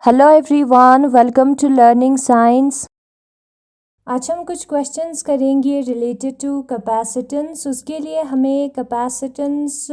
Hello everyone, welcome to learning science. आज हम कुछ क्वेश्चंस करेंगे रिलेटेड टू कैपेसिटेंस। उसके लिए हमें capacitance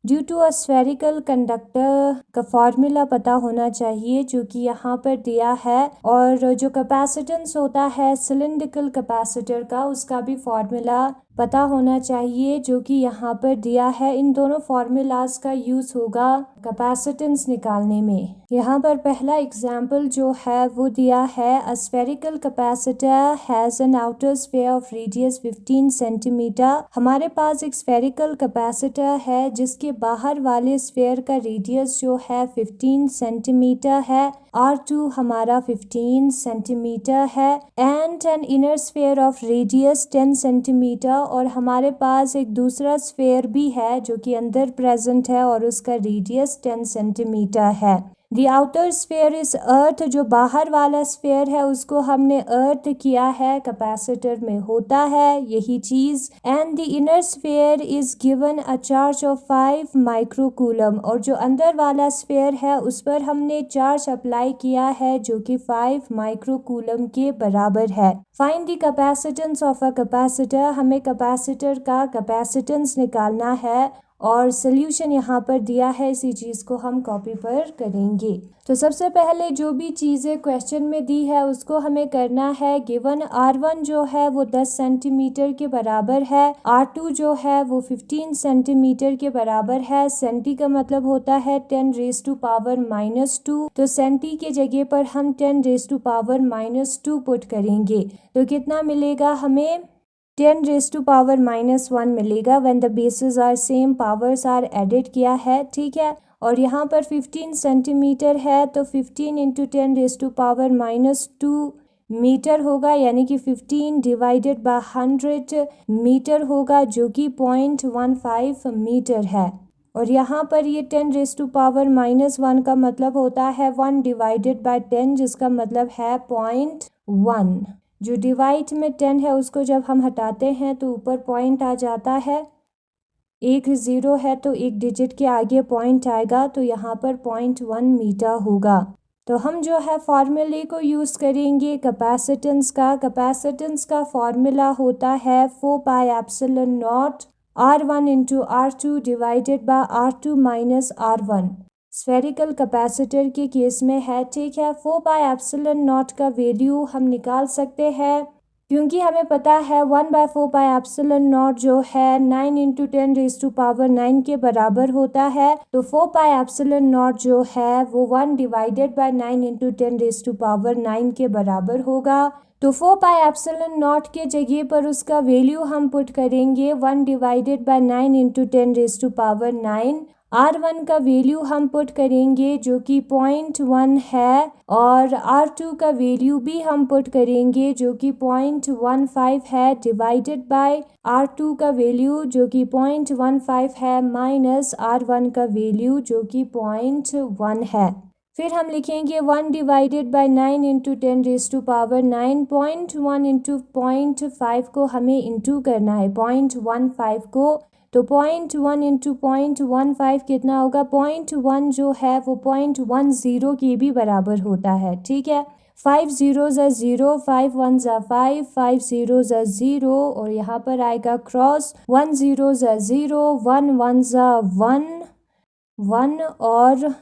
due to a spherical conductor का फॉर्मूला पता होना चाहिए, जो कि यहाँ पर दिया है। और जो कैपेसिटेंस होता है सिलिंड्रिकल कैपेसिटर का, उसका भी फॉर्मूला पता होना चाहिए, जो कि यहाँ पर दिया है। इन दोनों फॉर्मूलाज का यूज होगा कैपेसिटेंस निकालने में। यहाँ पर पहला एग्जाम्पल जो है वो दिया है, a spherical capacitor has an outer sphere of radius 15 centimetre. हमारे पास एक स्फेरिकल कैपेसिटर है जिसके बाहर वाले स्फीयर का रेडियस जो है 15 सेंटीमीटर है। R2 हमारा 15 सेंटीमीटर है and an inner sphere of radius 10 centimetre. और हमारे पास एक दूसरा स्फीयर भी है जो कि अंदर प्रेजेंट है और उसका रेडियस 10 सेंटीमीटर है। The outer sphere is earth, जो बाहर वाला स्फीयर है उसको हमने अर्थ किया है, कैपेसिटर में होता है यही चीज। And the inner sphere is given a charge of 5 microcoulomb, और जो अंदर वाला स्फीयर है उस पर हमने चार्ज अप्लाई किया है जो कि 5 माइक्रोकूलम के बराबर है। Find the capacitance of a capacitor, हमें कैपेसिटर का कैपेसिटेंस निकालना है और सोल्यूशन यहाँ पर दिया है, इसी चीज़ को हम कॉपी पर करेंगे। तो सबसे पहले जो भी चीज़ें क्वेश्चन में दी है उसको हमें करना है। गिवन R1 जो है वो 10 सेंटीमीटर के बराबर है, R2 जो है वो 15 सेंटीमीटर के बराबर है। सेंटी का मतलब होता है 10 रेज टू पावर -2, तो सेंटी के जगह पर हम 10 रेज टू पावर -2 पुट करेंगे। तो कितना मिलेगा हमें? 10 रेज टू पावर -1 मिलेगा। When the bases are same, powers are added किया है, ठीक है। और यहाँ पर 15 सेंटीमीटर है तो 15 into 10 raise to power -2 metre होगा, यानी कि 15 डिवाइडेड बाय 100 मीटर होगा, जो कि 0.15 मीटर है। और यहाँ पर ये 10 रेज टू पावर -1 का मतलब होता है 1 डिवाइडेड बाय 10, जिसका मतलब है 0.1। जो डिवाइड में 10 है उसको जब हम हटाते हैं तो ऊपर पॉइंट आ जाता है। एक 0 है तो एक डिजिट के आगे पॉइंट आएगा, तो यहाँ पर 0.1 मीटर होगा। तो हम जो है फॉर्मूले को यूज़ करेंगे कैपेसिटेंस का। कैपेसिटेंस का फॉर्मूला होता है 4 pi epsilon not R1 into R2 डिवाइडेड bye R2 minus R1। Spherical capacitor के केस में है, ठीक है। 4 पाई एप्सिलॉन नॉट का वैल्यू हम निकाल सकते हैं, क्योंकि हमें पता है 1/4 पाई एप्सिलॉन नॉट जो है 9 इंटू 10 रेज टू पावर 9 के बराबर होता है। तो 4 पाई एप्सिलॉन नॉट जो है वो 1 divided by 9 into 10 raise to power 9 के बराबर होगा। तो 4 पाई एप्सिलॉन नॉट के जगह पर उसका वैल्यू हम पुट करेंगे 1 divided by 9 into 10 raise to power 9। R1 का वैल्यू हम पुट करेंगे जो कि 0.1 है, और R2 का वैल्यू भी हम पुट करेंगे जो कि 0.15 है, डिवाइडेड बाय R2 का वैल्यू जो कि 0.15 है माइनस R1 का वैल्यू जो कि 0.1 है। फिर हम लिखेंगे 1 divided by 9 into 10 raise to power 9। 0.1 into 0.5 को हमें इंटू करना है 0.15 को, तो 0.1 इंटू 0.15 कितना होगा? 0.1 जो है वो 0.10 के भी बराबर होता है, ठीक है। 5 zeros are 0, 5 ones are 5, 5 zeros are 0, और यहाँ पर आएगा cross 1 zeros are 0, 1 ones are 1, 1 और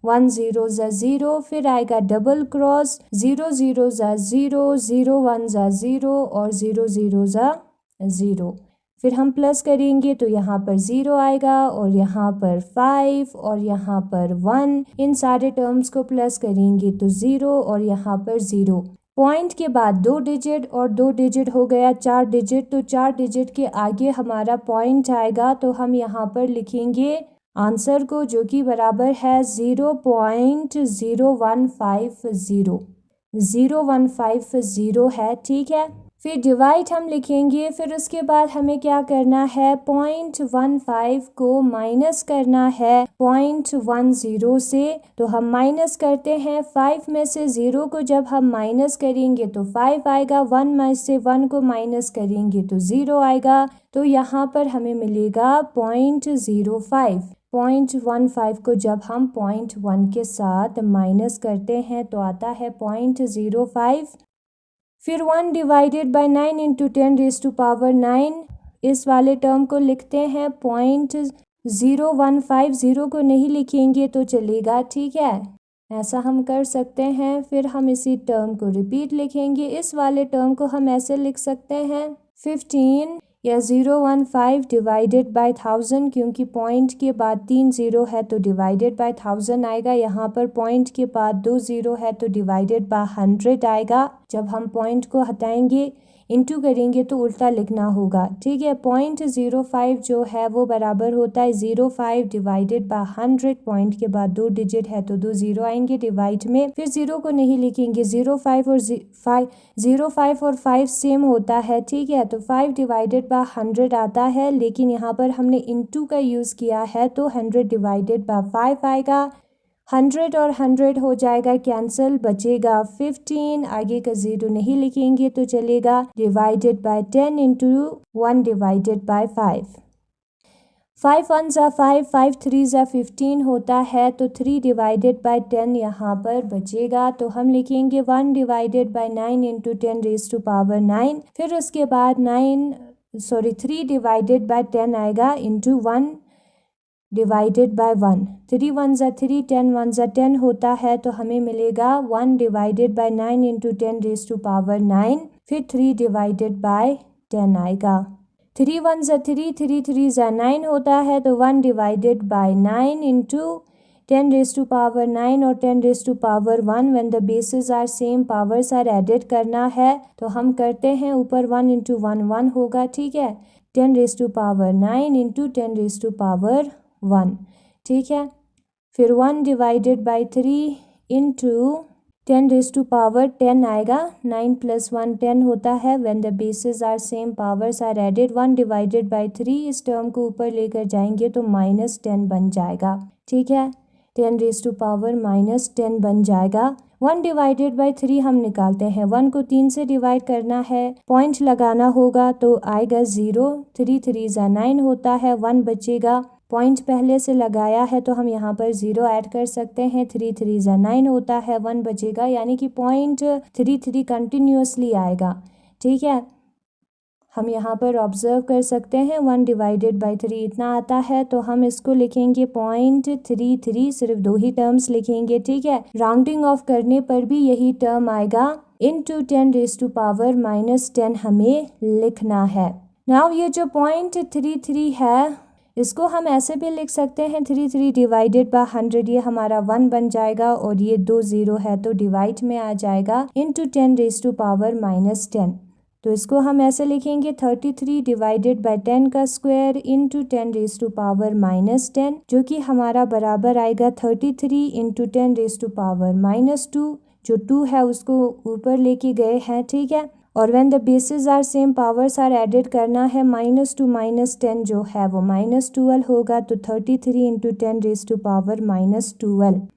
1 zeros are 0। फिर आएगा double cross 0 zeros are 0, 0 ones are 0 और 0 zeros are 0। फिर हम प्लस करेंगे तो यहाँ पर 0 आएगा और यहाँ पर 5 और यहाँ पर 1, इन सारे टर्म्स को प्लस करेंगे तो 0 और यहाँ पर 0। पॉइंट के बाद 2 डिजिट और 2 डिजिट हो गया 4 डिजिट, तो 4 डिजिट के आगे हमारा पॉइंट आएगा, तो हम यहाँ पर लिखेंगे आंसर को जो कि बराबर है 0.0150, 0150 है, ठीक है। फिर डिवाइड हम लिखेंगे, फिर उसके बाद हमें क्या करना है? 0.15 को माइनस करना है 0.10 से। तो हम माइनस करते हैं 5 में से 0 को जब हम माइनस करेंगे तो 5 आएगा, 1 में से 1 को माइनस करेंगे तो 0 आएगा। तो यहाँ पर हमें मिलेगा 0.05। 0.15 को जब हम 0.1 के साथ माइनस करते हैं तो आता है 0.05। फिर 1 divided by 9 into 10 raise to power 9, इस वाले टर्म को लिखते हैं 0.015। 0 को नहीं लिखेंगे तो चलेगा, ठीक है, ऐसा हम कर सकते हैं। फिर हम इसी टर्म को रिपीट लिखेंगे। इस वाले टर्म को हम ऐसे लिख सकते हैं 15 या 015 डिवाइडेड बाय 1000, क्योंकि पॉइंट के बाद 3 ज़ीरो है तो डिवाइडेड बाय 1000 आएगा। यहाँ पर पॉइंट के बाद 2 ज़ीरो है तो डिवाइडेड बाय 100 आएगा। जब हम पॉइंट को हटाएंगे, इंटू करेंगे तो उल्टा लिखना होगा, ठीक है। 0.05 जो है वो बराबर होता है 0.5 डिवाइडेड बाय 100। पॉइंट के बाद 2 डिजिट है तो 2 ज़ीरो आएंगे डिवाइड में। फिर 0 को नहीं लिखेंगे, 0.5 और 5 सेम होता है, ठीक है। तो 5 डिवाइडेड बाय 100 आता है, लेकिन यहाँ पर हमने इंटू का यूज़ किया है तो 100 डिवाइडेड बाय 5 आएगा। 100 और 100 हो जाएगा कैंसिल, बचेगा 15। आगे का 0 नहीं लिखेंगे तो चलेगा, divided by 10 into 1 divided bye 5। 5 1 ज़ा 5, 5 3 ज़ा 15 होता है तो 3 डिवाइडेड बाय 10 यहाँ पर बचेगा। तो हम लिखेंगे 1 divided by 9 into 10 raise to power 9। फिर उसके बाद 3 डिवाइडेड बाय 10 आएगा इंटू 1 डिवाइडेड बाय 1। 3 1 ज़ा 3, 10 1 ज़ा 10 होता है तो हमें मिलेगा 1 divided by 9 into 10 raise to power 9। फिर 3 डिवाइडेड बाय 10 आएगा। 3 1 ज़ा 3, 3 3 ज़ा 9 होता है तो 1 divided by 9 into 10 raise to power 9 और 10 raise to power 1। When the bases are same, powers are added करना है तो हम करते हैं, ऊपर 1 इंटू 1 1 होगा, ठीक है। 10 raise to power 9 into 10 raise to power 1, ठीक है। फिर 1 divided by 3 into 10 raise to power 10 आएगा। 9 प्लस 1 10 होता है। When the bases are same, powers are added. 1 divided by 3, इस टर्म को ऊपर लेकर जाएंगे तो -10 बन जाएगा, ठीक है। 10 रेज़ टू पावर -10 बन जाएगा। 1 डिवाइडेड बाय 3 हम निकालते हैं, 1 को 3 से डिवाइड करना है, पॉइंट लगाना होगा तो आएगा 0। 3 3 ज़ा 9 होता है, 1 बचेगा। पॉइंट पहले से लगाया है तो हम यहाँ पर 0 ऐड कर सकते हैं। 3 3 ज़ा 9 होता है, 1 बचेगा, यानी कि पॉइंट 3 3 कंटिन्यूसली आएगा, ठीक है। हम यहाँ पर ऑब्जर्व कर सकते हैं 1 डिवाइडेड बाय 3 इतना आता है, तो हम इसको लिखेंगे 0.33, सिर्फ 2 ही टर्म्स लिखेंगे, ठीक है। राउंडिंग ऑफ करने पर भी यही टर्म आएगा, इंटू 10 रेज़ टू पावर -10 हमें लिखना है। नाउ ये जो 0.33 है इसको हम ऐसे भी लिख सकते हैं, 3 3 डिवाइडेड बाय 100, ये हमारा 1 बन जाएगा और ये 2 ज़ीरो है तो डिवाइड में आ जाएगा, इंटू 10 रेज़ टू पावर -10। तो इसको हम ऐसे लिखेंगे 33 डिवाइडेड बाय 10 का square into 10 raise to power -10, जो कि हमारा बराबर आएगा 33 इंटू 10 रेज़ टू पावर -2। जो 2 है उसको ऊपर लेके गए हैं, ठीक है। और when the basis are same, powers are added करना है, -2 -10 जो है वो -12 होगा, तो 33 इंटू 10 रेज़ टू पावर -12,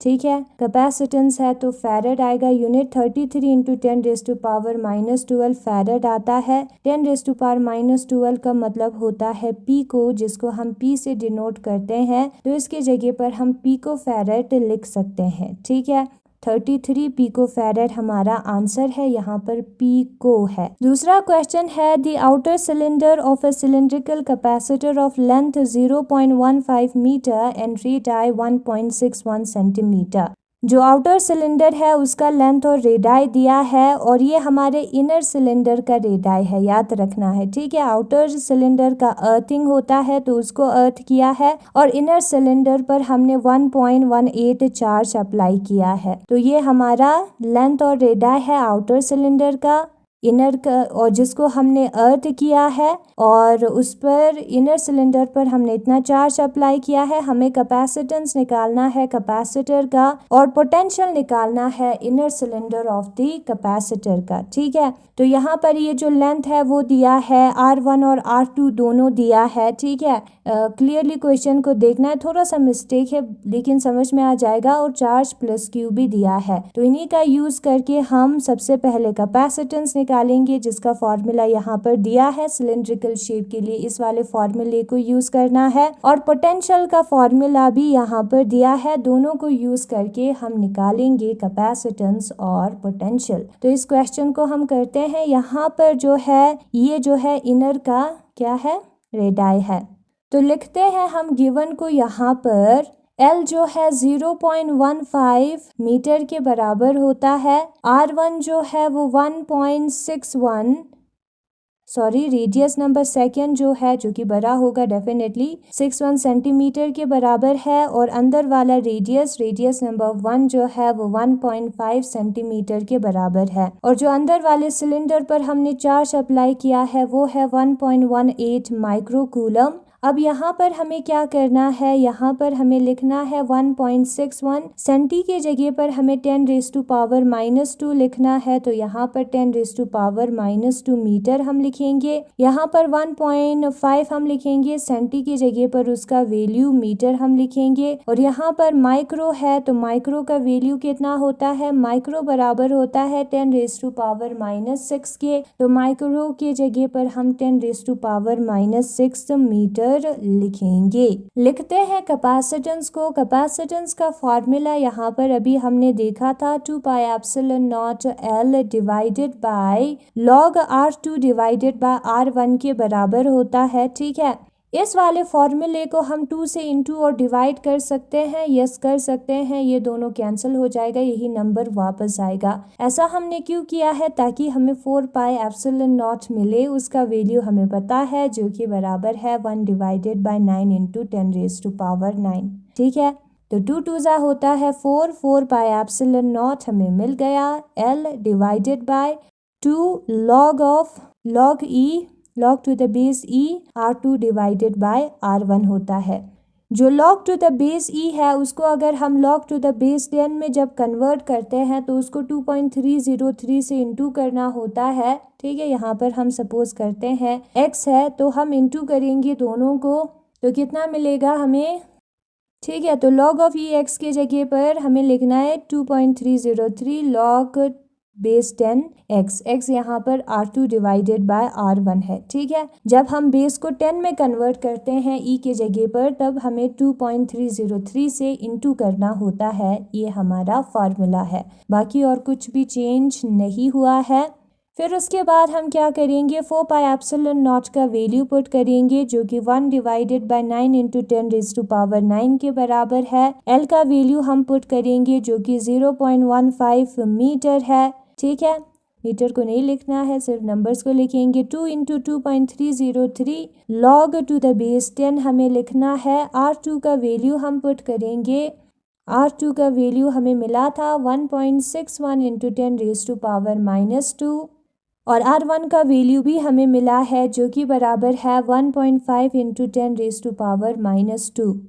ठीक है। कैपेसिटेंस है तो फैरेड आएगा unit, 33 into 10 raise to power -12 farad आता है। 10 रेज़ टू पावर -12 का मतलब होता है पीको, जिसको हम पी से डिनोट करते हैं, तो इसके जगह पर हम पीको फैरेड लिख सकते हैं, ठीक है। 33 पीको फैरेड हमारा आंसर है, यहाँ पर पीको है। दूसरा क्वेश्चन है, the outer cylinder of a cylindrical capacitor of length 0.15 metre and radii 1.61 centimetre. जो आउटर सिलेंडर है उसका लेंथ और रेडियाई दिया है, और ये हमारे इनर सिलेंडर का रेडियाई है, याद रखना है, ठीक है। आउटर सिलेंडर का अर्थिंग होता है तो उसको अर्थ किया है, और इनर सिलेंडर पर हमने 1.18 चार्ज अप्लाई किया है। तो ये हमारा लेंथ और रेडियाई है आउटर सिलेंडर का, इनर का, और जिसको हमने अर्थ किया है, और उस पर इनर सिलेंडर पर हमने इतना चार्ज अप्लाई किया है। हमें कैपेसिटेंस निकालना है कैपेसिटर का, और पोटेंशियल निकालना है inner cylinder of the capacitor का, ठीक है। तो यहाँ पर ये जो लेंथ है वो दिया है, R1 और R2 दोनों दिया है, ठीक है। क्लियरली क्वेश्चन को देखना है, थोड़ा सा मिस्टेक है लेकिन समझ में आ जाएगा, और चार्ज प्लस क्यू भी दिया है। तो इन्हीं का यूज करके हम सबसे पहले कैपेसिटेंस निकालेंगे जिसका फॉर्मूला यहाँ पर दिया है। सिलेंड्रिकल शेप के लिए इस वाले फॉर्मूले को यूज़ करना है और पोटेंशियल का फॉर्मूला भी यहाँ पर दिया है। दोनों को यूज़ करके हम निकालेंगे कैपेसिटेंस और पोटेंशियल। तो इस क्वेश्चन को हम करते हैं। यहाँ पर जो है ये जो है इनर का क्या है, रेडाई है। तो लिखते हैं हम गिवन को यहाँ पर L जो है 0.15 मीटर के बराबर होता है। R1 जो है वो 1.61 रेडियस नंबर सेकेंड जो है, जो कि बड़ा होगा डेफिनेटली, 61 सेंटीमीटर के बराबर है। और अंदर वाला रेडियस नंबर 1 जो है वो 1.5 सेंटीमीटर के बराबर है। और जो अंदर वाले सिलेंडर पर हमने चार्ज अप्लाई किया है वो है 1.18 माइक्रोकूलम। अब यहाँ पर हमें क्या करना है, यहाँ पर हमें लिखना है 1.61 सेंटी के जगह पर हमें 10⁻⁻² लिखना है। तो यहाँ पर 10⁻⁻² मीटर हम लिखेंगे। यहाँ पर 1.5 हम लिखेंगे सेंटी की जगह पर, उसका वैल्यू मीटर हम लिखेंगे। और यहाँ पर माइक्रो है तो माइक्रो का वैल्यू कितना होता है, माइक्रो बराबर होता है 10⁻⁻6 के। तो माइक्रो के जगह पर हम 10⁻⁻6 मीटर लिखेंगे। लिखते हैं कैपेसिटेंस को। कैपेसिटेंस का फॉर्मूला यहाँ पर अभी हमने देखा था 2πε0 L डिवाइडेड बाय log R2 डिवाइडेड बाय R1 के बराबर होता है। ठीक है, इस वाले फॉर्मूले को हम 2 से इंटू और डिवाइड कर सकते हैं। यस कर सकते हैं, ये दोनों कैंसिल हो जाएगा, यही नंबर वापस आएगा। ऐसा हमने क्यों किया है, ताकि हमें 4πε0 मिले। उसका वैल्यू हमें पता है जो कि बराबर है 1 डिवाइडेड बाय 9 इंटू 10⁻⁹। ठीक है, तो 2 2 होता है 4, 4πε0 हमें मिल गया। L डिवाइडेड बाय 2 log E log to the base E R2 डिवाइडेड बाय R1 होता है। जो log to the base E है उसको अगर हम log टू द बेस 10 में जब कन्वर्ट करते हैं तो उसको 2.303 से इंटू करना होता है। ठीक है, यहाँ पर हम सपोज करते हैं x है तो हम इंटू करेंगे दोनों को, तो कितना मिलेगा हमें। ठीक है, तो log ऑफ x के जगह पर हमें लिखना है 2.303 log बेस 10 x यहाँ पर R2 डिवाइडेड बाय R1 है। ठीक है, जब हम बेस को 10 में कन्वर्ट करते हैं e के जगह पर, तब हमें 2.303 से इंटू करना होता है। ये हमारा फार्मूला है, बाकी और कुछ भी चेंज नहीं हुआ है। फिर उसके बाद हम क्या करेंगे, 4πε0 का वैल्यू पुट करेंगे जो कि 1 डिवाइडेड बाय 9 इंटू 10⁻9 के बराबर है। L का वैल्यू हम पुट करेंगे जो कि 0.15 मीटर है। ठीक है, मीटर को नहीं लिखना है, सिर्फ नंबर्स को लिखेंगे। 2 into 2.303 log to the base 10 हमें लिखना है। R2 का वैल्यू हम पुट करेंगे। R2 का वैल्यू हमें मिला था 1.61 इंटू 10⁻⁻² और R1 का वैल्यू भी हमें मिला है जो कि बराबर है 1.5 इंटू 10⁻⁻²।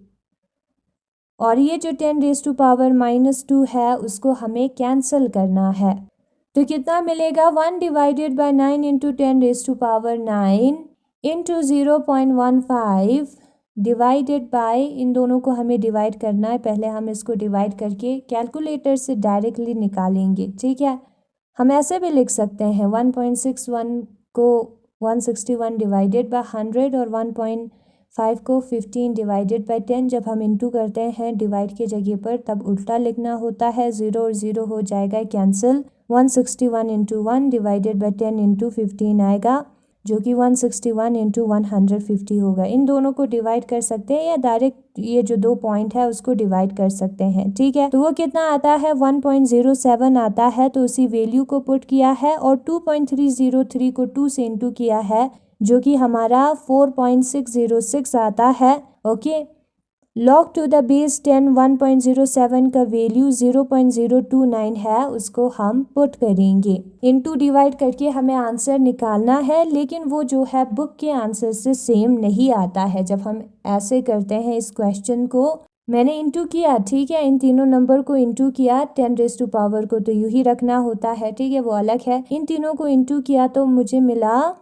और ये जो 10⁻⁻² है उसको हमें कैंसिल करना है। तो कितना मिलेगा, 1 divided by 9 into 10⁻9 into 0.15 divided by, इन दोनों को हमें डिवाइड करना है। पहले हम इसको डिवाइड करके कैलकुलेटर से डायरेक्टली निकालेंगे। ठीक है, हम ऐसे भी लिख सकते हैं 1.61 को 161 डिवाइडेड बाय 100 और 1.5 को 15 डिवाइडेड बाय 10। जब हम इंटू करते हैं डिवाइड के जगह पर तब उल्टा लिखना होता है, 0 और 0 हो जाएगा cancel. 161 into 1 divided by 10 into 15 आएगा जो कि 161 इंटू 150 होगा। इन दोनों को डिवाइड कर सकते हैं या डायरेक्ट ये जो 2 पॉइंट है उसको डिवाइड कर सकते हैं। ठीक है, तो वो कितना आता है, 1.07 आता है। तो उसी वैल्यू को पुट किया है और 2.303 को 2 से इंटू किया है जो कि हमारा 4.606 आता है। Okay, log to the base 10 1.07 का वैल्यू 0.029 है, उसको हम पुट करेंगे। इनटू डिवाइड करके हमें आंसर निकालना है, लेकिन वो जो है बुक के आंसर से सेम नहीं आता है। जब हम ऐसे करते हैं इस क्वेश्चन को, मैंने इंटू किया, ठीक है, इन तीनों नंबर को इंटू किया 10⁻⁻ को तो यूँ ही रखना होता है। ठीक है, वो अलग है। इन तीनों को इंटू किया तो मुझे मिला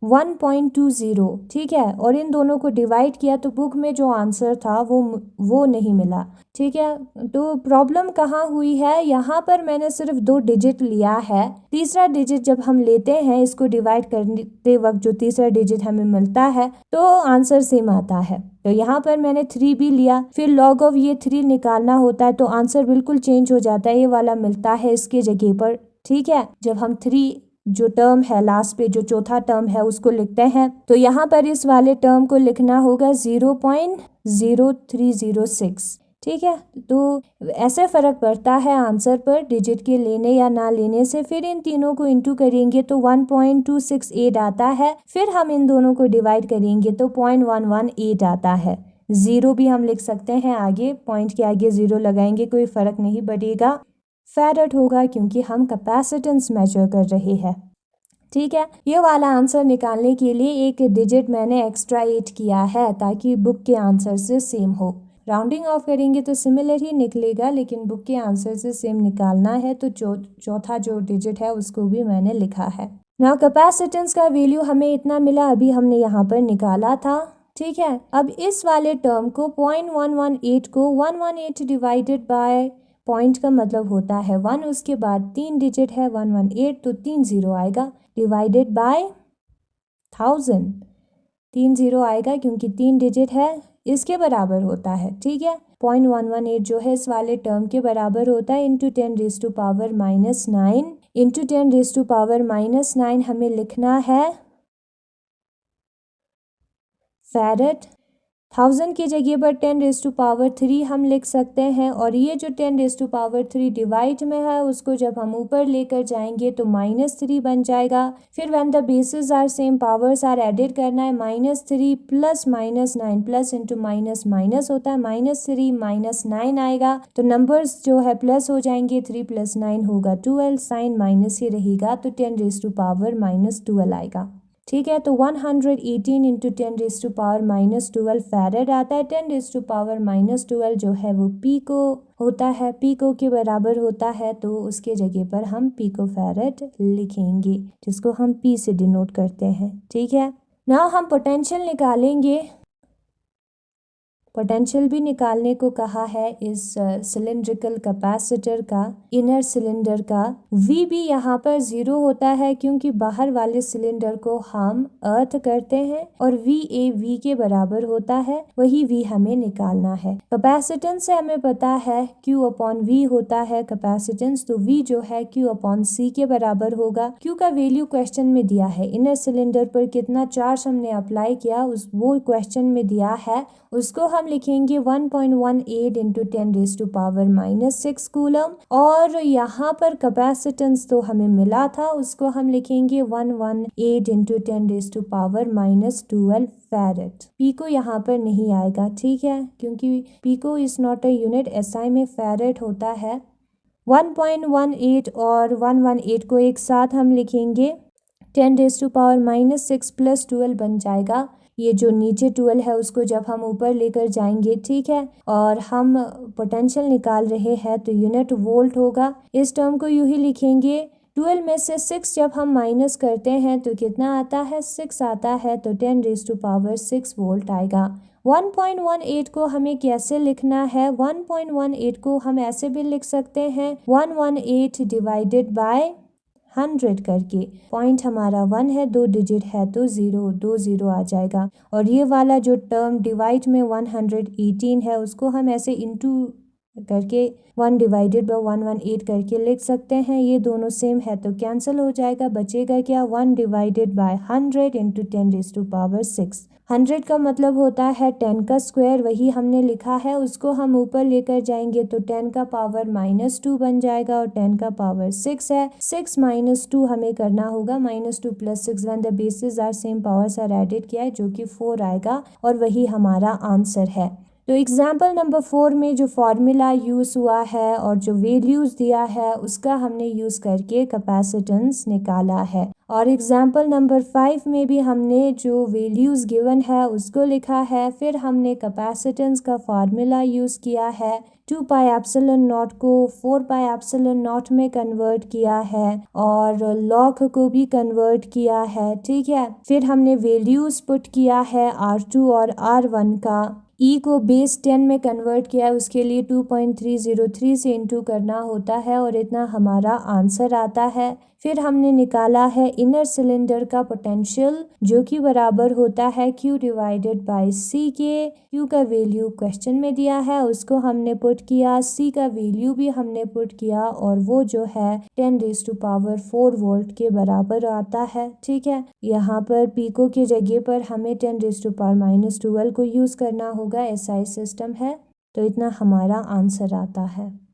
1.20, ठीक है। और इन दोनों को डिवाइड किया तो बुक में जो आंसर था वो नहीं मिला, ठीक है। तो प्रॉब्लम कहाँ हुई है, यहाँ पर मैंने सिर्फ 2 डिजिट लिया है। तीसरा डिजिट जब हम लेते हैं इसको डिवाइड करते वक्त जो तीसरा डिजिट हमें मिलता है तो आंसर सेम आता है। तो यहाँ पर मैंने 3 भी लिया, फिर लॉग ऑफ ये 3 निकालना होता है तो आंसर बिल्कुल चेंज हो जाता है, ये वाला मिलता है इसके जगह पर, ठीक है। जब हम 3 जो टर्म है लास्ट पे जो चौथा टर्म है उसको लिखते हैं तो यहाँ पर इस वाले टर्म को लिखना होगा 0.0306, ठीक है। तो ऐसे फ़र्क पड़ता है आंसर पर डिजिट के लेने या ना लेने से। फिर इन तीनों को इंटू करेंगे तो 1.268 आता है, फिर हम इन दोनों को डिवाइड करेंगे तो 0.118 आता है। ज़ीरो भी हम लिख सकते हैं आगे, पॉइंट के आगे ज़ीरो लगाएंगे कोई फ़र्क नहीं पड़ेगा, फैरेड होगा क्योंकि हम कैपेसिटेंस मेजर कर रहे हैं, ठीक है। ये वाला आंसर निकालने के लिए एक डिजिट मैंने एक्स्ट्रा ऐड किया है ताकि बुक के आंसर से सेम हो। राउंडिंग ऑफ करेंगे तो सिमिलर ही निकलेगा, लेकिन बुक के आंसर से सेम निकालना है तो चौथा जो डिजिट है उसको भी मैंने लिखा है। नाउ कैपेसिटेंस का वैल्यू हमें इतना मिला, अभी हमने यहाँ पर निकाला था, ठीक है। अब इस वाले टर्म को 0.118 को 118 डिवाइडेड बाय पॉइंट का मतलब होता है 1, उसके बाद 3 डिजिट है 118 तो 3 0 आएगा, डिवाइडेड बाय 1000, 3 0 आएगा क्योंकि 3 डिजिट है, इसके बराबर होता है, ठीक है। 0.118 जो है इस वाले टर्म के बराबर होता है इंटू 10⁻⁻9 इंटू 10⁻⁻9 हमें लिखना है फैरेड। 1000 की जगह पर 10⁻³ हम लिख सकते हैं, और ये जो 10⁻³ डिवाइड में है उसको जब हम ऊपर लेकर जाएंगे तो -3 बन जाएगा। फिर when the basis are same powers are added करना है, -3 plus -9 plus into minus minus होता है, -3 -9 आएगा तो नंबर्स जो है प्लस हो जाएंगे, 3 + 9 होगा 12, साइन माइनस ही रहेगा तो 10⁻⁻12 आएगा, ठीक है। तो 118 इंटू 10⁻⁻12 फैरेड आता है। 10⁻⁻12 जो है वो पीको होता है, पीको के बराबर होता है, तो उसके जगह पर हम पीको फैरेड लिखेंगे जिसको हम पी से डिनोट करते हैं, ठीक है। ना हम पोटेंशियल निकालेंगे, पोटेंशियल भी निकालने को कहा है इस सिलेंड्रिकल कैपेसिटर का, इनर सिलेंडर का। V भी यहाँ पर 0 होता है क्योंकि बाहर वाले सिलेंडर को हम अर्थ करते हैं, और VA V के बराबर होता है, वही V हमें निकालना है। कैपेसिटेंस से हमें पता है Q/V होता है कैपेसिटेंस, तो V जो है Q/C के बराबर होगा। Q का वैल्यू क्वेश्चन में दिया है, इनर सिलेंडर पर कितना चार्ज हमने अप्लाई किया वो क्वेश्चन में दिया है, उसको हम लिखेंगे 1.18 इंटू 10⁻⁻6 कूलम, और यहाँ पर कैपेसिटेंस तो हमें मिला था उसको हम लिखेंगे 118 इंटू 10⁻⁻12 फैरेड। पीको यहाँ पर नहीं आएगा, ठीक है, क्योंकि pico is not a unit, SI में फैरेड होता है। 1.18 और 118 को एक साथ हम लिखेंगे, 10⁻⁻6 + 12 बन जाएगा। ये जो नीचे 12 है उसको जब हम ऊपर लेकर जाएंगे, ठीक है, और हम पोटेंशियल निकाल रहे हैं तो यूनिट वोल्ट होगा। इस टर्म को यूं ही लिखेंगे, 12 में से 6 जब हम माइनस करते हैं तो कितना आता है, 6 आता है, तो 10⁻6 वोल्ट आएगा। 1.18 को हमें कैसे लिखना है, 1.18 को हम ऐसे भी लिख सकते हैं 118 डिवाइडेड बाय 100 करके, पॉइंट हमारा 1 है, 2 डिजिट है तो 0, 2 0 आ जाएगा। और ये वाला जो टर्म डिवाइड में 118 है उसको हम ऐसे इंटू करके 1 डिवाइडेड बाय 118 करके लिख सकते हैं, ये दोनों सेम है तो कैंसिल हो जाएगा, बचेगा क्या, 1 डिवाइडेड बाय 100 इंटू 10⁻6। 100 का मतलब होता है 10 का स्क्वायर, वही हमने लिखा है, उसको हम ऊपर लेकर जाएंगे तो 10 का पावर -2 बन जाएगा, और 10 का पावर 6 है, 6 - 2 हमें करना होगा, -2 + 6 when the basis are same powers are added किया है जो कि 4 आएगा, और वही हमारा आंसर है। तो एग्जाम्पल नंबर 4 में जो फार्मूला यूज़ हुआ है और जो वैल्यूज़ दिया है उसका हमने यूज़ करके कैपेसिटेंस निकाला है। और एग्जाम्पल नंबर 5 में भी हमने जो वैल्यूज़ गिवन है उसको लिखा है, फिर हमने कैपेसिटेंस का फार्मूला यूज़ किया है, 2 पाई एप्सिलॉन नॉट को 4 पाई एप्सिलॉन नॉट में कन्वर्ट किया है और लॉग को भी कन्वर्ट किया है, ठीक है। फिर हमने वैल्यूज़ पुट किया है R2 और R1 का, ई को बेस 10 में कन्वर्ट किया है, उसके लिए 2.303 से इंटू करना होता है और इतना हमारा आंसर आता है। फिर हमने निकाला है इनर सिलेंडर का पोटेंशियल जो कि बराबर होता है Q डिवाइडेड बाय C के। Q का वैल्यू क्वेश्चन में दिया है उसको हमने पुट किया, C का वैल्यू भी हमने पुट किया और वो जो है 10⁻⁴ वोल्ट के बराबर आता है, ठीक है। यहाँ पर पीको की जगह पर हमें 10⁻⁻12 को यूज़ करना होगा, SI सिस्टम है, तो इतना हमारा आंसर आता है।